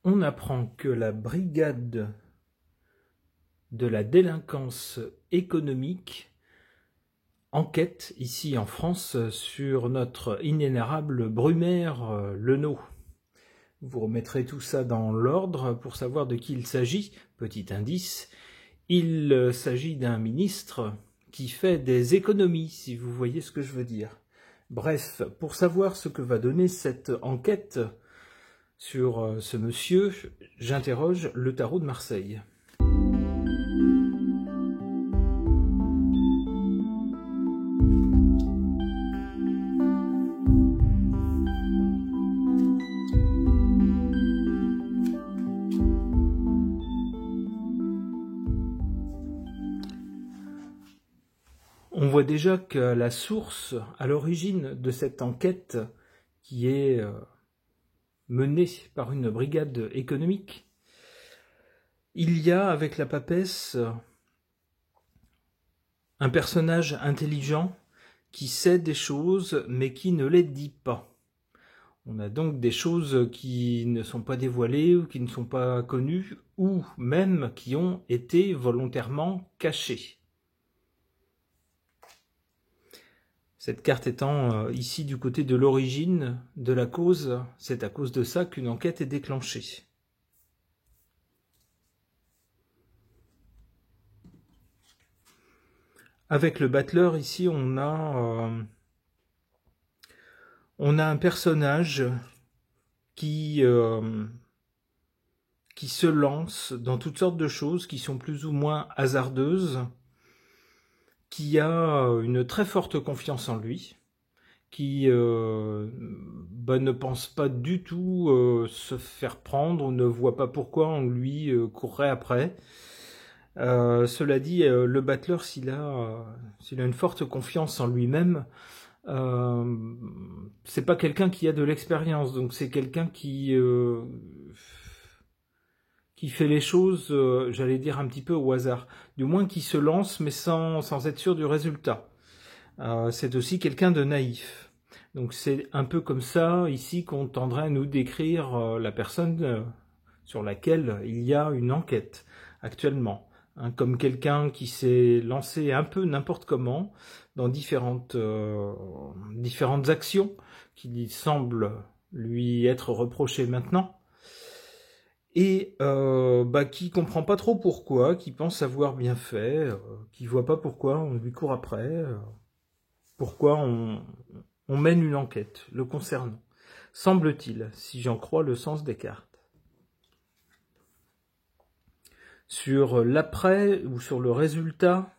on apprend que la brigade de la délinquance économique enquête ici en France sur notre inénarrable Brumaire Lenot. Vous remettrez tout ça dans l'ordre pour savoir de qui il s'agit. Petit indice, il s'agit d'un ministre qui fait des économies, si vous voyez ce que je veux dire. Bref, pour savoir ce que va donner cette enquête sur ce monsieur, j'interroge le tarot de Marseille. On voit déjà que la source, à l'origine de cette enquête qui est menée par une brigade économique, il y a avec la papesse un personnage intelligent qui sait des choses mais qui ne les dit pas. On a donc des choses qui ne sont pas dévoilées ou qui ne sont pas connues ou même qui ont été volontairement cachées. Cette carte étant ici du côté de l'origine de la cause, c'est à cause de ça qu'une enquête est déclenchée. Avec le battleur ici, on a un personnage qui se lance dans toutes sortes de choses qui sont plus ou moins hasardeuses, qui a une très forte confiance en lui, qui ne pense pas du tout se faire prendre, on ne voit pas pourquoi on lui courrait après. Cela dit, le battleur, s'il a une forte confiance en lui-même, c'est pas quelqu'un qui a de l'expérience, donc c'est quelqu'un qui fait les choses, j'allais dire un petit peu au hasard, du moins qui se lance mais sans être sûr du résultat. C'est aussi quelqu'un de naïf. Donc c'est un peu comme ça ici qu'on tendrait à nous décrire la personne sur laquelle il y a une enquête actuellement. Hein, comme quelqu'un qui s'est lancé un peu n'importe comment dans différentes actions qui semblent lui être reprochées maintenant. Et qui comprend pas trop pourquoi, qui pense avoir bien fait, qui voit pas pourquoi on lui court après, pourquoi on mène une enquête le concernant, semble-t-il, si j'en crois le sens des cartes. Sur l'après, ou sur le résultat,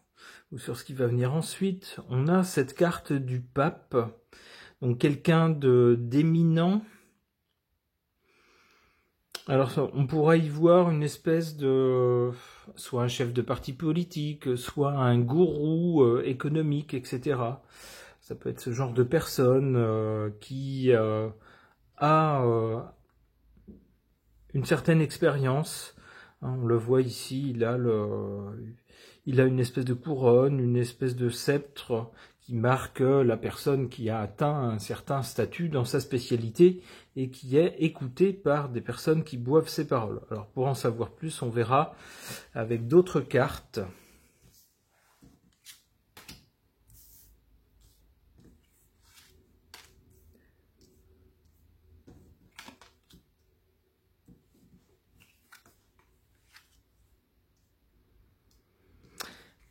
ou sur ce qui va venir ensuite, on a cette carte du pape, donc quelqu'un d'éminent. Alors, on pourrait y voir une espèce de, soit un chef de parti politique, soit un gourou économique, etc. Ça peut être ce genre de personne qui a une certaine expérience. Hein, on le voit ici, il a une espèce de couronne, une espèce de sceptre qui marque la personne qui a atteint un certain statut dans sa spécialité et qui est écoutée par des personnes qui boivent ses paroles. Alors pour en savoir plus, on verra avec d'autres cartes.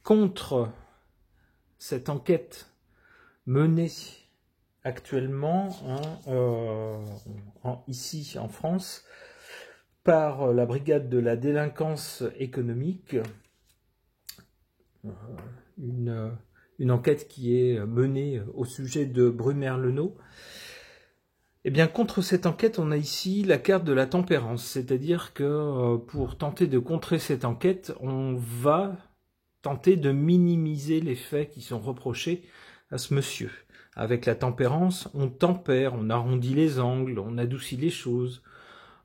Contre cette enquête menée actuellement ici en France par la brigade de la délinquance économique, une enquête qui est menée au sujet de Brumaire Lenot. Eh bien, contre cette enquête, on a ici la carte de la tempérance, c'est-à-dire que pour tenter de contrer cette enquête, on va tenter de minimiser les faits qui sont reprochés à ce monsieur. Avec la tempérance, on tempère, on arrondit les angles, on adoucit les choses.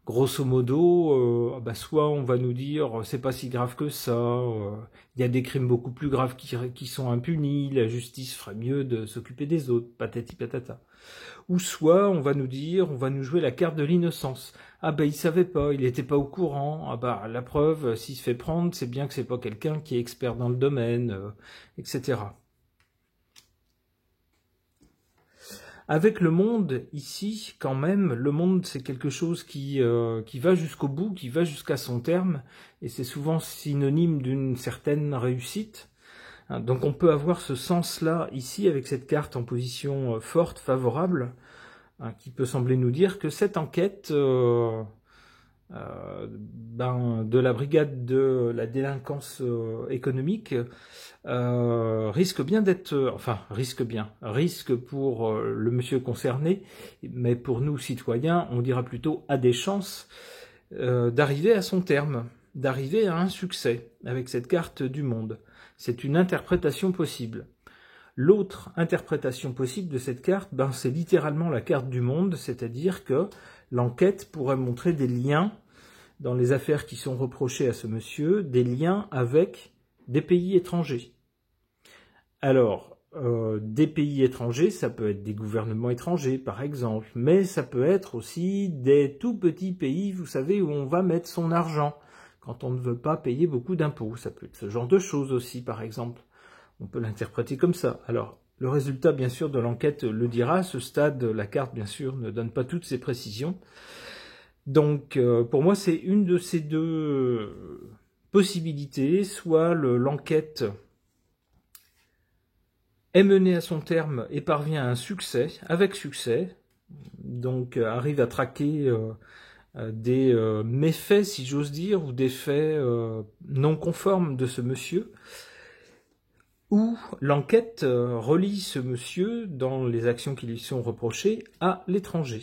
Grosso modo, soit on va nous dire c'est pas si grave que ça, il y a des crimes beaucoup plus graves qui sont impunis, la justice ferait mieux de s'occuper des autres, patati patata. Ou soit on va nous dire, on va nous jouer la carte de l'innocence. Ah ben il savait pas, il n'était pas au courant. Ah bah la preuve, s'il se fait prendre, c'est bien que c'est pas quelqu'un qui est expert dans le domaine, etc. Avec le monde, ici, quand même, le monde, c'est quelque chose qui va jusqu'au bout, qui va jusqu'à son terme, et c'est souvent synonyme d'une certaine réussite. Donc on peut avoir ce sens-là ici, avec cette carte en position forte, favorable, qui peut sembler nous dire que cette enquête de la brigade de la délinquance économique risque bien d'être, risque pour le monsieur concerné, mais pour nous citoyens, on dira plutôt a des chances d'arriver à son terme, d'arriver à un succès avec cette carte du monde. C'est une interprétation possible. L'autre interprétation possible de cette carte, c'est littéralement la carte du monde, c'est-à-dire que l'enquête pourrait montrer des liens dans les affaires qui sont reprochées à ce monsieur, des liens avec des pays étrangers. Alors, des pays étrangers, ça peut être des gouvernements étrangers, par exemple, mais ça peut être aussi des tout petits pays, vous savez, où on va mettre son argent, quand on ne veut pas payer beaucoup d'impôts. Ça peut être ce genre de choses aussi, par exemple. On peut l'interpréter comme ça. Alors, le résultat, bien sûr, de l'enquête le dira. À ce stade, la carte, bien sûr, ne donne pas toutes ces précisions. Donc, pour moi, c'est une de ces deux possibilités. Soit l'enquête est menée à son terme et parvient à un succès, avec succès, donc arrive à traquer des méfaits, si j'ose dire, ou des faits non conformes de ce monsieur, où l'enquête relie ce monsieur, dans les actions qui lui sont reprochées, à l'étranger.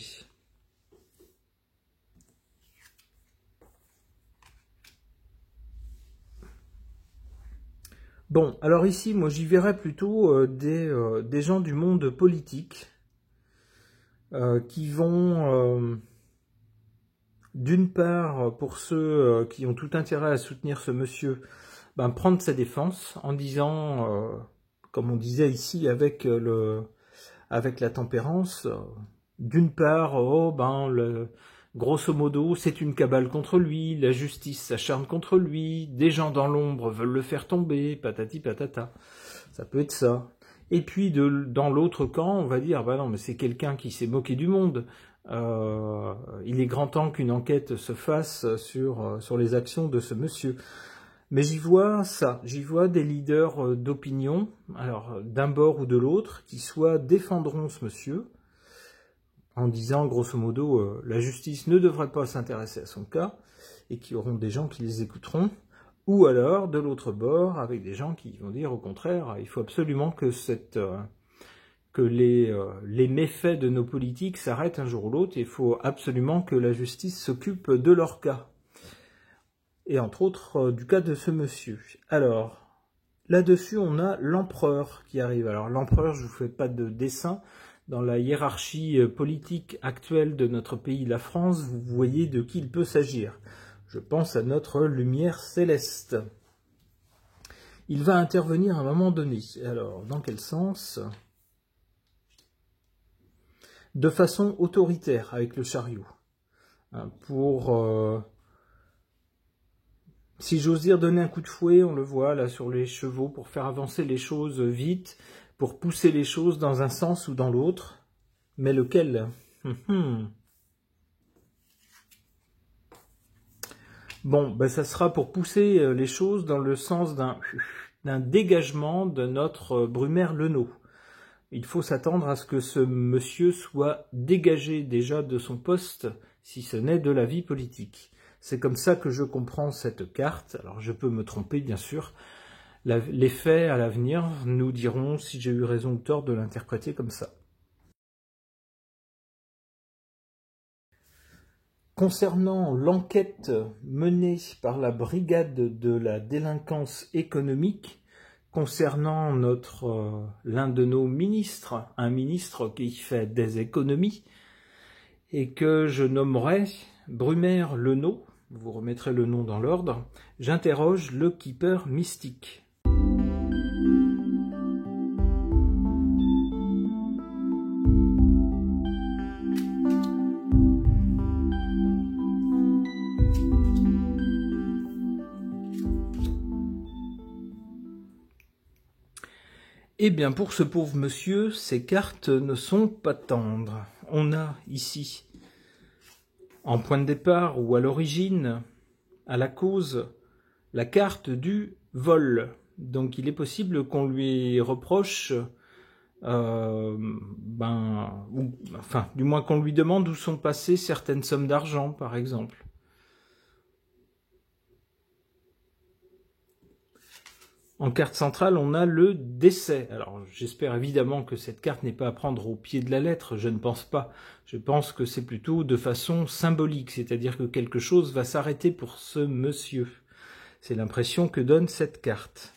Bon, alors ici, moi j'y verrais plutôt des gens du monde politique qui vont, d'une part, pour ceux qui ont tout intérêt à soutenir ce monsieur, prendre sa défense en disant, comme on disait ici avec la tempérance, d'une part, grosso modo, c'est une cabale contre lui, la justice s'acharne contre lui, des gens dans l'ombre veulent le faire tomber, patati patata. Ça peut être ça. Et puis, dans l'autre camp, on va dire, non, mais c'est quelqu'un qui s'est moqué du monde. Il est grand temps qu'une enquête se fasse sur les actions de ce monsieur. Mais j'y vois ça, j'y vois des leaders d'opinion, alors d'un bord ou de l'autre, qui soit défendront ce monsieur, en disant, grosso modo, la justice ne devrait pas s'intéresser à son cas, et qui auront des gens qui les écouteront, ou alors, de l'autre bord, avec des gens qui vont dire, au contraire, il faut absolument que les méfaits de nos politiques s'arrêtent un jour ou l'autre, il faut absolument que la justice s'occupe de leur cas. Et entre autres, du cas de ce monsieur. Alors, là-dessus, on a l'empereur qui arrive. Alors, l'empereur, je ne vous fais pas de dessin. Dans la hiérarchie politique actuelle de notre pays, la France, vous voyez de qui il peut s'agir. Je pense à notre lumière céleste. Il va intervenir à un moment donné. Alors, dans quel sens? De façon autoritaire, avec le chariot. Pour, si j'ose dire, donner un coup de fouet, on le voit là sur les chevaux, pour faire avancer les choses vite, pour pousser les choses dans un sens ou dans l'autre. Mais lequel? Bon, ça sera pour pousser les choses dans le sens d'un dégagement de notre Brumaire Lenot. Il faut s'attendre à ce que ce monsieur soit dégagé déjà de son poste, si ce n'est de la vie politique. C'est comme ça que je comprends cette carte. Alors je peux me tromper, bien sûr. Les faits à l'avenir nous diront si j'ai eu raison ou tort de l'interpréter comme ça. Concernant l'enquête menée par la brigade de la délinquance économique, concernant l'un de nos ministres, un ministre qui fait des économies, et que je nommerai Brumaire Lenot, vous remettrez le nom dans l'ordre, j'interroge le keeper mystique. Eh bien, pour ce pauvre monsieur, ces cartes ne sont pas tendres. On a ici, en point de départ ou à l'origine, à la cause, la carte du vol. Donc il est possible qu'on lui reproche, enfin, du moins qu'on lui demande où sont passées certaines sommes d'argent, par exemple. En carte centrale, on a le décès. Alors, j'espère évidemment que cette carte n'est pas à prendre au pied de la lettre, je ne pense pas. Je pense que c'est plutôt de façon symbolique, c'est-à-dire que quelque chose va s'arrêter pour ce monsieur. C'est l'impression que donne cette carte.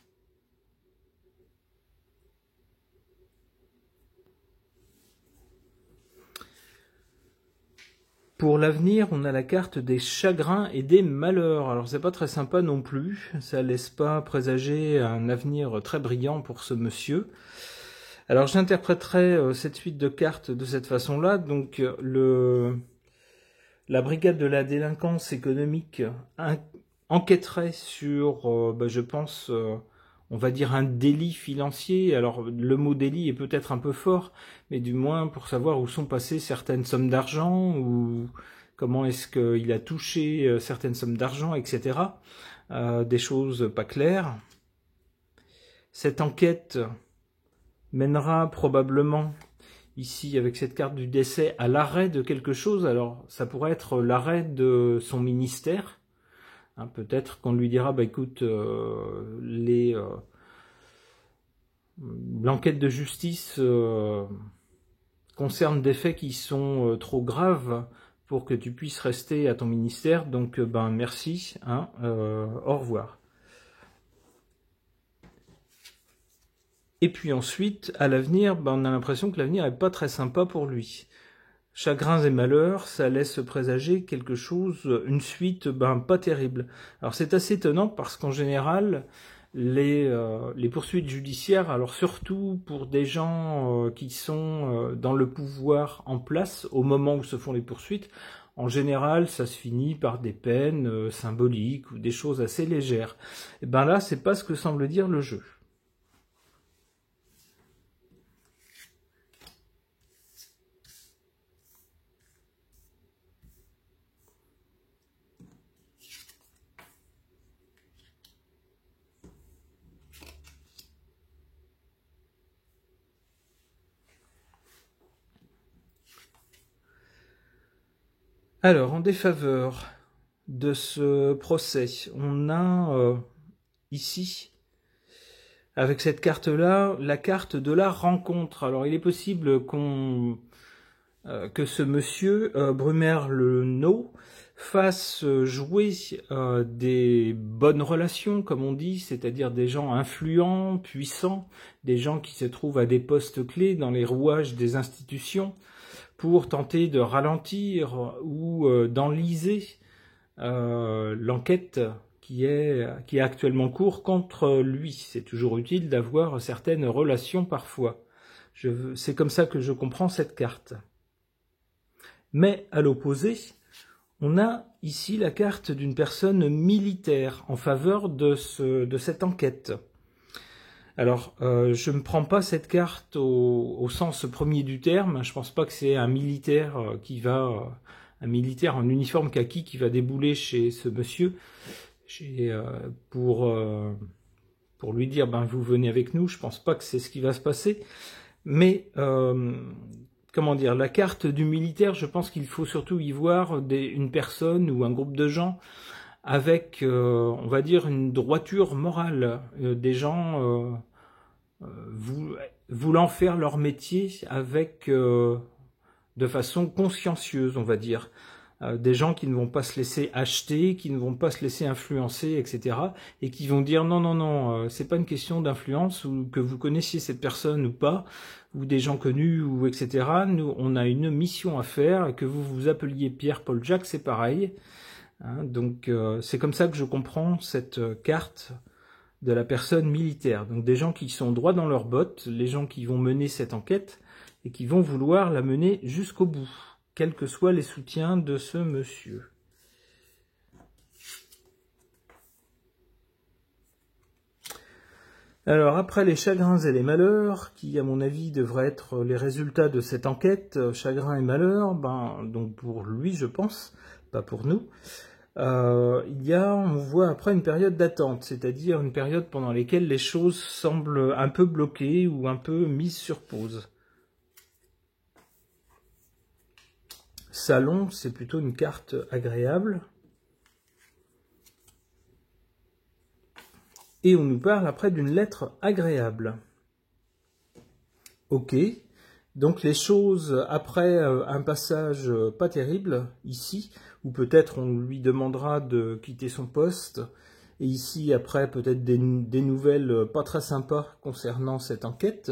Pour l'avenir, on a la carte des chagrins et des malheurs. Alors c'est pas très sympa non plus, ça laisse pas présager un avenir très brillant pour ce monsieur. Alors j'interpréterai cette suite de cartes de cette façon-là. Donc la brigade de la délinquance économique enquêterait sur, je pense, on va dire un délit financier. Alors le mot délit est peut-être un peu fort, mais du moins pour savoir où sont passées certaines sommes d'argent, ou comment est-ce qu'il a touché certaines sommes d'argent, etc. Des choses pas claires. Cette enquête mènera probablement, ici avec cette carte du décès, à l'arrêt de quelque chose. Alors ça pourrait être l'arrêt de son ministère. Peut-être qu'on lui dira, écoute, l'enquête de justice concerne des faits qui sont trop graves pour que tu puisses rester à ton ministère, donc merci, au revoir. Et puis ensuite, à l'avenir, on a l'impression que l'avenir n'est pas très sympa pour lui. Chagrins et malheurs, ça laisse présager quelque chose, une suite pas terrible. Alors c'est assez étonnant parce qu'en général, les poursuites judiciaires, alors surtout pour des gens qui sont dans le pouvoir en place au moment où se font les poursuites, en général ça se finit par des peines symboliques ou des choses assez légères. Et là, c'est pas ce que semble dire le jeu. Alors, en défaveur de ce procès, on a ici, avec cette carte-là, la carte de la rencontre. Alors, il est possible que ce monsieur, Brumaire-le-No, fasse jouer des bonnes relations, comme on dit, c'est-à-dire des gens influents, puissants, des gens qui se trouvent à des postes clés dans les rouages des institutions, pour tenter de ralentir ou d'enliser l'enquête qui est actuellement cours contre lui. C'est toujours utile d'avoir certaines relations parfois. C'est comme ça que je comprends cette carte. Mais à l'opposé, on a ici la carte d'une personne militaire en faveur de cette enquête. Alors, je ne prends pas cette carte au sens premier du terme. Je pense pas que c'est un militaire un militaire en uniforme kaki qui va débouler chez ce monsieur pour lui dire vous venez avec nous. Je pense pas que c'est ce qui va se passer. Mais comment dire, la carte du militaire, je pense qu'il faut surtout y voir une personne ou un groupe de gens avec, on va dire, une droiture morale, des gens voulant faire leur métier avec de façon consciencieuse, on va dire. Des gens qui ne vont pas se laisser acheter, qui ne vont pas se laisser influencer, etc. Et qui vont dire non, c'est pas une question d'influence, ou que vous connaissiez cette personne ou pas, ou des gens connus, ou etc. Nous, on a une mission à faire, et que vous vous appeliez Pierre-Paul Jacques, c'est pareil. Donc c'est comme ça que je comprends cette carte de la personne militaire. Donc des gens qui sont droits dans leurs bottes, les gens qui vont mener cette enquête, et qui vont vouloir la mener jusqu'au bout, quels que soient les soutiens de ce monsieur. Alors après les chagrins et les malheurs, qui à mon avis devraient être les résultats de cette enquête, chagrins et malheurs, donc pour lui je pense, pas pour nous, on voit après une période d'attente, c'est-à-dire une période pendant laquelle les choses semblent un peu bloquées ou un peu mises sur pause. Salon, c'est plutôt une carte agréable. Et on nous parle après d'une lettre agréable. Ok, donc les choses après un passage pas terrible, ici, où peut-être on lui demandera de quitter son poste, et ici après peut-être des nouvelles pas très sympas concernant cette enquête.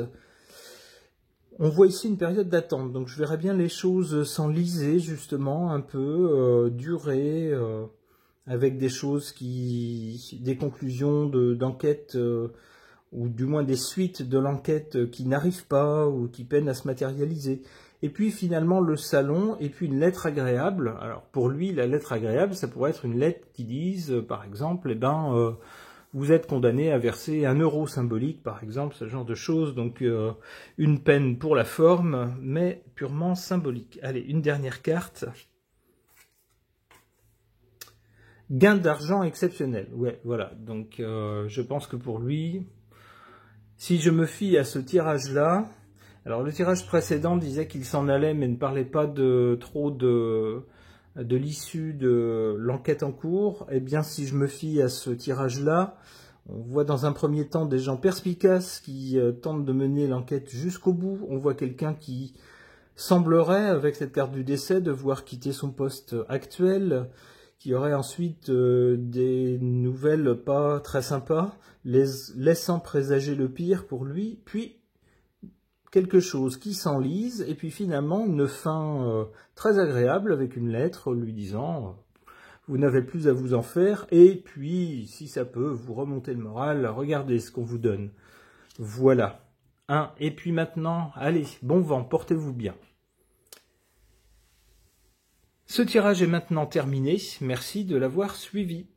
On voit ici une période d'attente, donc je verrais bien les choses s'enliser justement, un peu, durer, avec des choses des conclusions d'enquête, ou du moins des suites de l'enquête qui n'arrivent pas, ou qui peinent à se matérialiser. Et puis finalement le salon, et puis une lettre agréable. Alors pour lui, la lettre agréable, ça pourrait être une lettre qui dise, par exemple, vous êtes condamné à verser 1 euro symbolique, par exemple, ce genre de choses. Donc une peine pour la forme, mais purement symbolique. Allez, une dernière carte. Gain d'argent exceptionnel. Ouais, voilà. Donc je pense que pour lui, si je me fie à ce tirage-là, alors le tirage précédent disait qu'il s'en allait, mais ne parlait pas trop de l'issue de l'enquête en cours. Eh bien, si je me fie à ce tirage-là, on voit dans un premier temps des gens perspicaces qui tentent de mener l'enquête jusqu'au bout. On voit quelqu'un qui semblerait, avec cette carte du décès, devoir quitter son poste actuel, qui aurait ensuite des nouvelles pas très sympas, laissant présager le pire pour lui, puis quelque chose qui s'enlise, et puis finalement une fin très agréable avec une lettre lui disant vous n'avez plus à vous en faire, et puis si ça peut vous remonter le moral, regardez ce qu'on vous donne. Voilà. Et puis maintenant, allez, bon vent, portez-vous bien. Ce tirage est maintenant terminé, merci de l'avoir suivi.